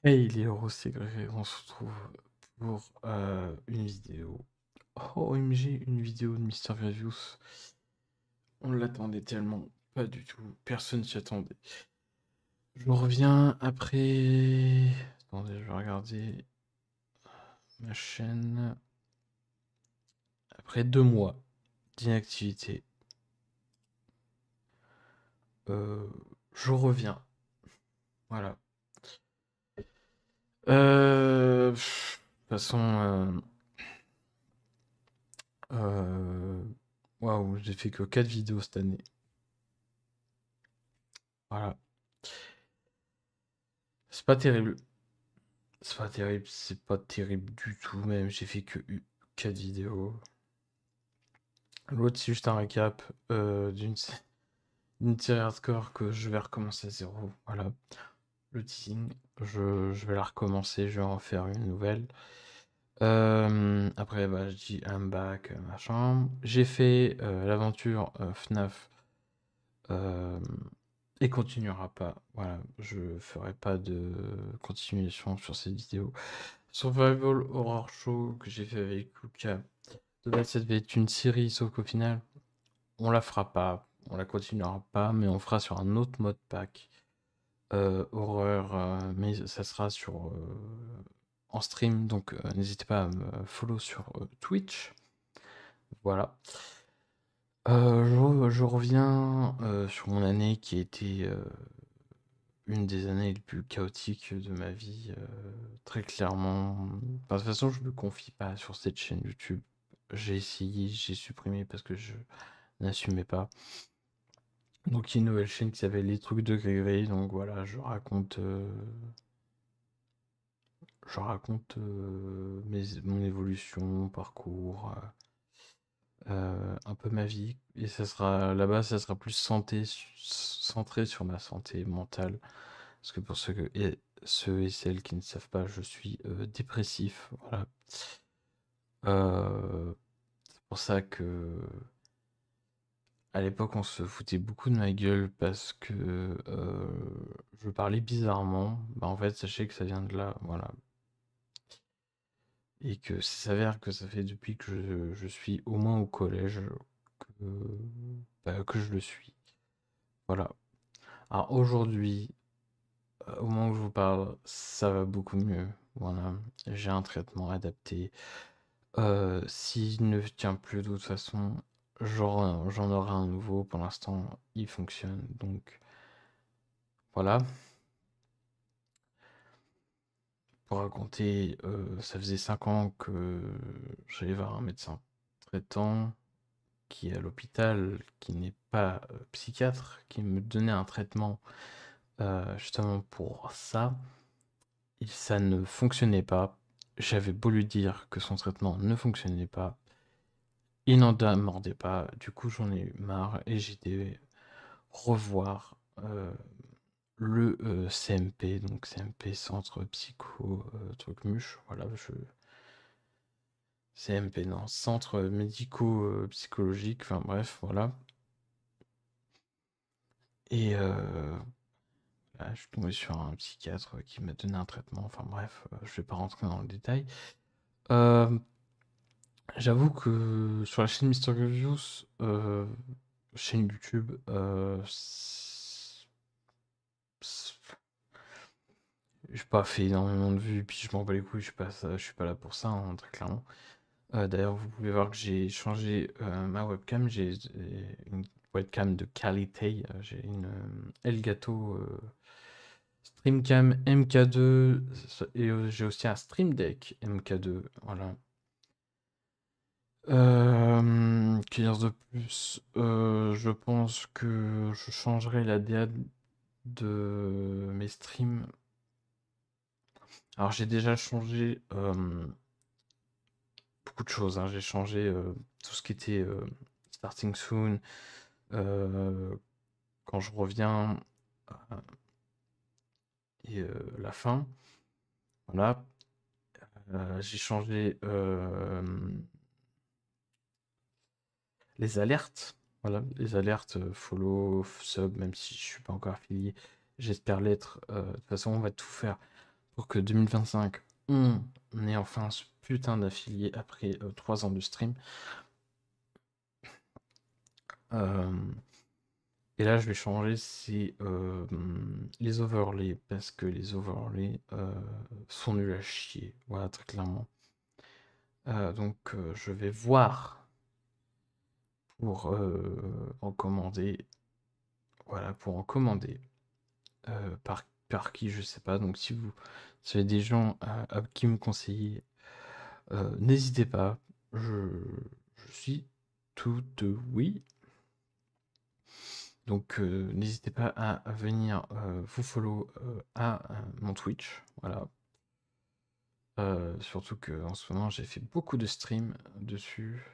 Hey les héros, c'est Greg, on se retrouve pour une vidéo. Oh, OMG, une vidéo de Mister Gravius. On l'attendait tellement, pas du tout, personne s'y attendait. Je reviens après... Attendez, je vais regarder ma chaîne. Après 2 mois d'inactivité, euh, je reviens. Voilà. De toute façon, waouh, j'ai fait que 4 vidéos cette année. Voilà. C'est pas terrible. C'est pas terrible du tout même, j'ai fait que 4 vidéos. L'autre c'est juste un récap d'une série hardcore que je vais recommencer à zéro. Voilà, le teasing. Je vais la recommencer, je vais en faire une nouvelle. Après bah je dis I'm back, machin. J'ai fait l'aventure FNAF euh, et continuera pas. Voilà, je ferai pas de continuation sur cette vidéo. Survival Horror Show que j'ai fait avec Luca. De base, ça devait être une série, sauf qu'au final, on la fera pas. On la continuera pas, mais on fera sur un autre mode pack. Horreur, mais ça sera sur en stream, donc n'hésitez pas à me follow sur Twitch. Voilà. Je reviens sur mon année qui a été une des années les plus chaotiques de ma vie, très clairement. Enfin, de toute façon, je me confie pas sur cette chaîne YouTube. J'ai essayé, j'ai supprimé parce que je n'assumais pas. Donc il y a une nouvelle chaîne qui s'appelle Les Trucs de Grégory. Donc voilà, je raconte mon évolution, mon parcours, un peu ma vie. Et ça sera là-bas, ça sera plus centré sur ma santé mentale. Parce que pour ceux et celles qui ne savent pas, je suis dépressif. Voilà. C'est pour ça que à l'époque, on se foutait beaucoup de ma gueule parce que je parlais bizarrement. Bah, en fait, sachez que ça vient de là, voilà. Et que ça s'avère que ça fait depuis que je suis au moins au collège que, que je le suis. Voilà. Alors aujourd'hui, au moment où je vous parle, ça va beaucoup mieux. Voilà. J'ai un traitement adapté. S'il ne tient plus de toute façon, j'en aurai un nouveau. Pour l'instant, il fonctionne. Donc voilà. Pour raconter, ça faisait 5 ans que j'allais voir un médecin traitant qui est à l'hôpital, qui n'est pas psychiatre, qui me donnait un traitement justement pour ça. Et ça ne fonctionnait pas. J'avais beau lui dire que son traitement ne fonctionnait pas, il n'en mordait pas. Du coup, j'en ai eu marre et j'ai été revoir le CMP, donc CMP Centre Psycho Truc Muche. Voilà, CMP, non, Centre Médico-Psychologique, enfin bref, voilà. Et là, je suis tombé sur un psychiatre qui m'a donné un traitement, enfin bref, je vais pas rentrer dans le détail. Euh, J'avoue que sur la chaîne Mister Gravius, chaîne YouTube, j'ai pas fait énormément de vues, puis je m'en bats les couilles, je suis pas là pour ça, hein, très clairement. D'ailleurs, vous pouvez voir que j'ai changé ma webcam, j'ai une webcam de qualité, j'ai une Elgato Streamcam MK2 et j'ai aussi un Stream Deck MK2, voilà. Que dire de plus? Je pense que je changerai la DA de mes streams. Alors j'ai déjà changé beaucoup de choses, hein. J'ai changé tout ce qui était Starting Soon, euh, quand je reviens euh, et la fin. Voilà. J'ai changé les alertes. Voilà, les alertes, follow, sub, même si je suis pas encore affilié, j'espère l'être. De toute façon, on va tout faire pour que 2025, on ait enfin ce putain d'affilié après 3 ans de stream. Et là, je vais changer, c'est les overlays, parce que les overlays sont nuls à chier, voilà, très clairement. Donc, je vais voir pour en commander, voilà, pour en commander. Par qui, je sais pas. Donc, si vous avez des gens à qui me conseiller, n'hésitez pas. Je suis tout oui. Donc, n'hésitez pas à venir vous follow à mon Twitch. Voilà. Surtout qu'en ce moment, j'ai fait beaucoup de streams dessus.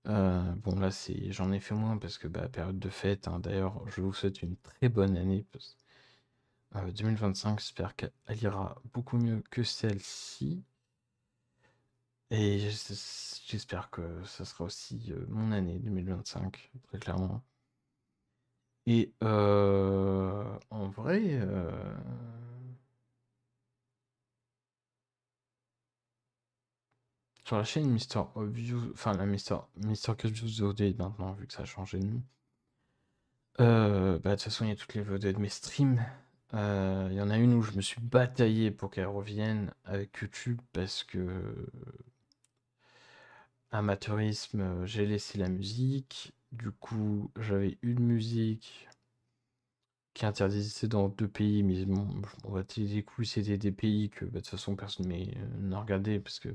Bon, là, j'en ai fait moins parce que période de fête, hein. D'ailleurs, je vous souhaite une très bonne année. 2025, j'espère qu'elle ira beaucoup mieux que celle-ci. Et j'espère que ça sera aussi mon année 2025, très clairement. Et en vrai, sur la chaîne Mister Obvious, enfin la Mister Obvious VOD maintenant, vu que ça a changé de nom. De toute façon, il y a toutes les VOD de mes streams. Il y en a une où je me suis bataillé pour qu'elle revienne avec YouTube parce que amateurisme, j'ai laissé la musique. Du coup, j'avais une musique qui interdisait dans 2 pays, mais bon, je m'en battais les couilles, c'était des pays que de toute façon personne n'a regardé parce que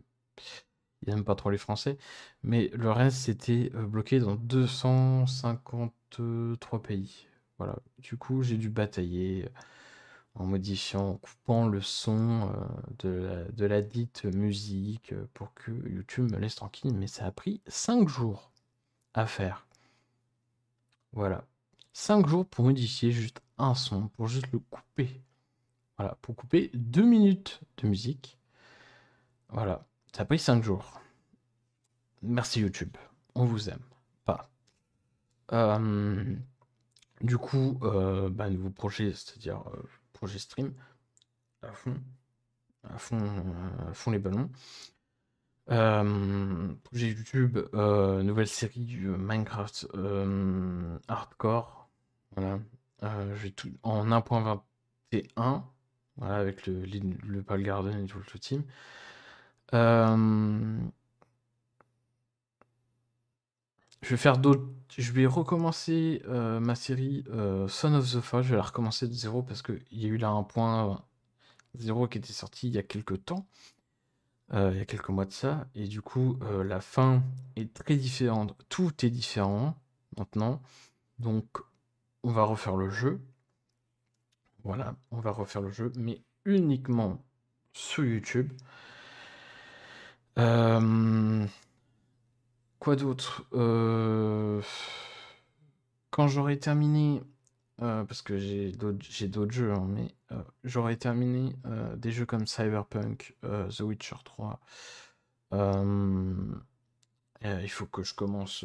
ils aiment pas trop les Français. Mais le reste, c'était bloqué dans 253 pays. Voilà. Du coup, j'ai dû batailler en modifiant, en coupant le son de la dite musique pour que YouTube me laisse tranquille. Mais ça a pris 5 jours à faire. Voilà. 5 jours pour modifier juste un son, pour juste le couper. Voilà, pour couper 2 minutes de musique. Voilà. Ça a pris 5 jours. Merci YouTube. On vous aime. Pas. Du coup, nouveau projet, c'est-à-dire projet stream, à fond, à fond les ballons. Projet YouTube, nouvelle série du Minecraft hardcore. Voilà. J'ai tout en 1.21, voilà, avec le Pal Garden et tout le team. Je vais recommencer ma série Son of the Fall. Je vais la recommencer de zéro parce qu'il y a eu là un point zéro qui était sorti il y a quelques temps, il y a quelques mois de ça, et du coup la fin est très différente. Tout est différent maintenant, donc on va refaire le jeu. Voilà, on va refaire le jeu, mais uniquement sur YouTube. Quoi d'autre? Quand j'aurai terminé, parce que j'ai d'autres jeux, hein, mais j'aurai terminé des jeux comme Cyberpunk, The Witcher 3. Il faut que je commence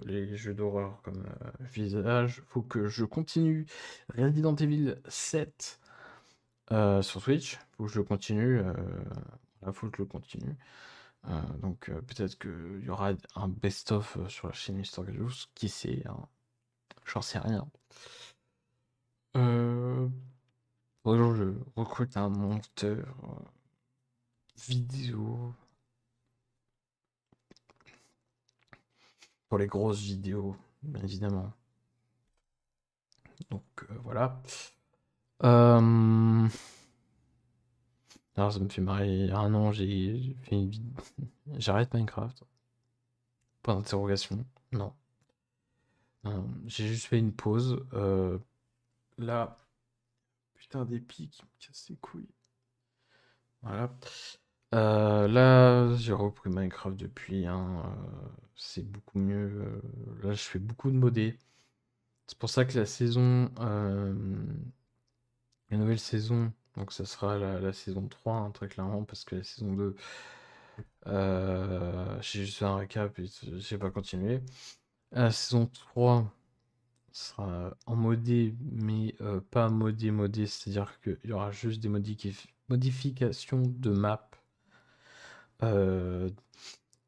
les jeux d'horreur comme Visage. Il faut que je continue Resident Evil 7 sur Switch. Il faut que je continue. Là, faut que je le continue. Donc peut-être qu'il y aura un best-of sur la chaîne Mister Gajous, qui sait, hein. J'en sais rien. Bonjour, je recrute un monteur vidéo pour les grosses vidéos, bien évidemment. Donc voilà. Alors ça me fait marrer. Il y a un an, j'ai fait une vidéo. J'arrête Minecraft. Point d'interrogation. Non. J'ai juste fait une pause. Là, putain d'épi qui me casse les couilles. Voilà. Là, j'ai repris Minecraft depuis, hein, c'est beaucoup mieux. Là, je fais beaucoup de modés. C'est pour ça que la nouvelle saison, donc ça sera la saison 3, hein, très clairement, parce que la saison 2, j'ai juste fait un récap et j'ai pas continué. La saison 3 sera en modé, mais pas modé, c'est-à-dire qu'il y aura juste des modification de map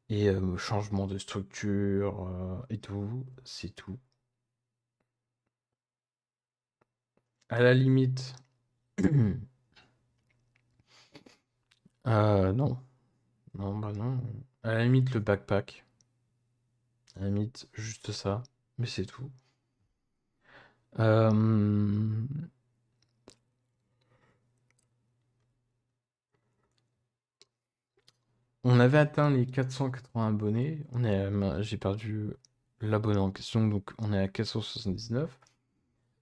et changement de structure et tout, c'est tout. À la limite, non, non, bah non. À la limite, le backpack. À la limite, juste ça, mais c'est tout. Euh, On avait atteint les 480 abonnés. J'ai perdu l'abonné en question, donc on est à 479.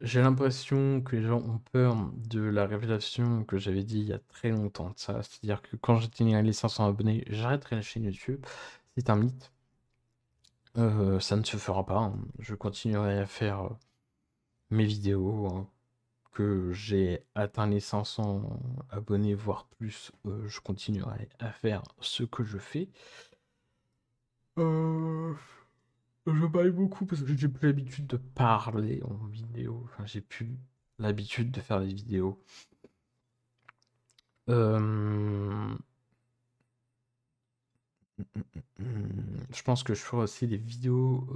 J'ai l'impression que les gens ont peur de la révélation que j'avais dit il y a très longtemps de ça. C'est-à-dire que quand j'atteignerai les 500 abonnés, j'arrêterai la chaîne YouTube. C'est un mythe. Ça ne se fera pas, hein. Je continuerai à faire mes vidéos, hein. Que j'ai atteint les 500 abonnés, voire plus, je continuerai à faire ce que je fais. Euh, je parle beaucoup parce que j'ai plus l'habitude de parler en vidéo. Enfin, j'ai plus l'habitude de faire des vidéos. Je pense que je ferai aussi des vidéos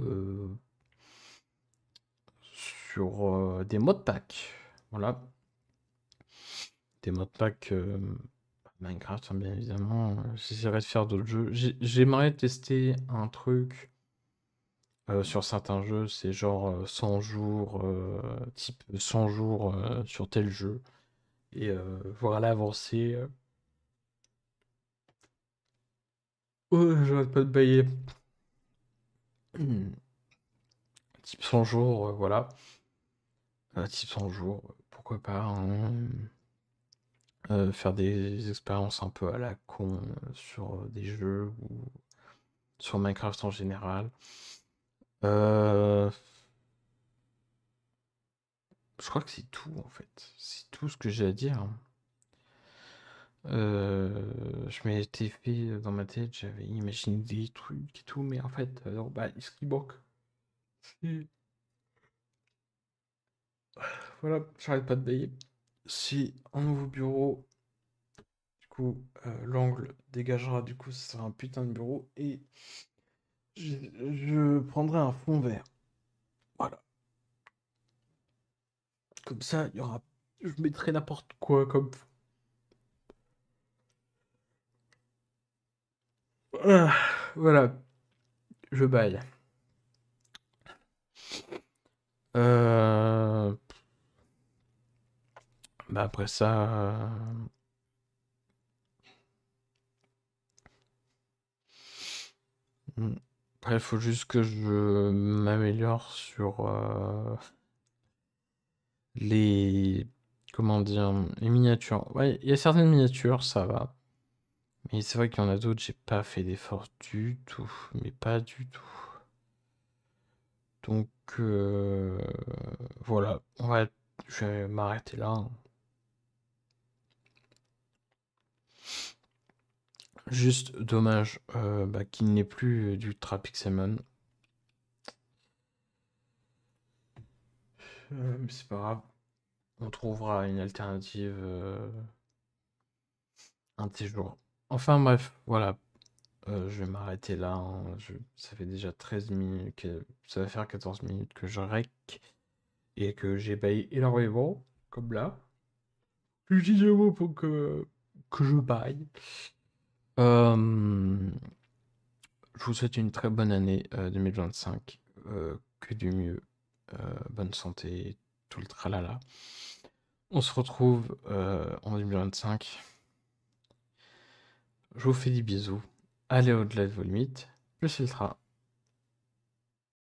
sur des modpacks. Voilà. Des modpacks Minecraft, hein, bien évidemment. J'essaierai de faire d'autres jeux. J'aimerais tester un truc sur certains jeux. C'est genre 100 jours, type 100 jours sur tel jeu. Et voir l'avancée. Oh, j'arrête pas de bailler. Type 100 jours, voilà. Type 100 jours, pourquoi pas, hein. Faire des expériences un peu à la con sur des jeux ou sur Minecraft en général. Je crois que c'est tout en fait. C'est tout ce que j'ai à dire, hein. Je m'étais fait dans ma tête, j'avais imaginé des trucs et tout, mais en fait, bah, ce qui manque, c'est. Voilà, j'arrête pas de bailler. C'est un nouveau bureau. Du coup, l'angle dégagera, du coup, ce sera un putain de bureau. Et je prendrai un fond vert. Voilà. Comme ça, il y aura. Je mettrai n'importe quoi comme fond. Ah, voilà, je baille. Euh, Bah après ça. Après, il faut juste que je m'améliore sur les. Comment dire? Les miniatures. Ouais, il y a certaines miniatures, ça va. Mais c'est vrai qu'il y en a d'autres, j'ai pas fait d'effort du tout. Mais pas du tout. Donc, voilà. Je vais m'arrêter là, hein. Juste dommage bah, qu'il n'ait plus d'Ultra Pixelmon. Mais c'est pas grave. On trouvera une alternative un de ces jours. Enfin bref, voilà. Je vais m'arrêter là, hein. Ça fait déjà 13 minutes, ça va faire 14 minutes que je rec et que j'ai baillé énormément, comme là. Plus dis le mot pour que je baille. Euh, je vous souhaite une très bonne année 2025. Que du mieux. Bonne santé, tout le tralala. On se retrouve en 2025. Je vous fais des bisous. Allez au-delà de vos limites. Le Filtra.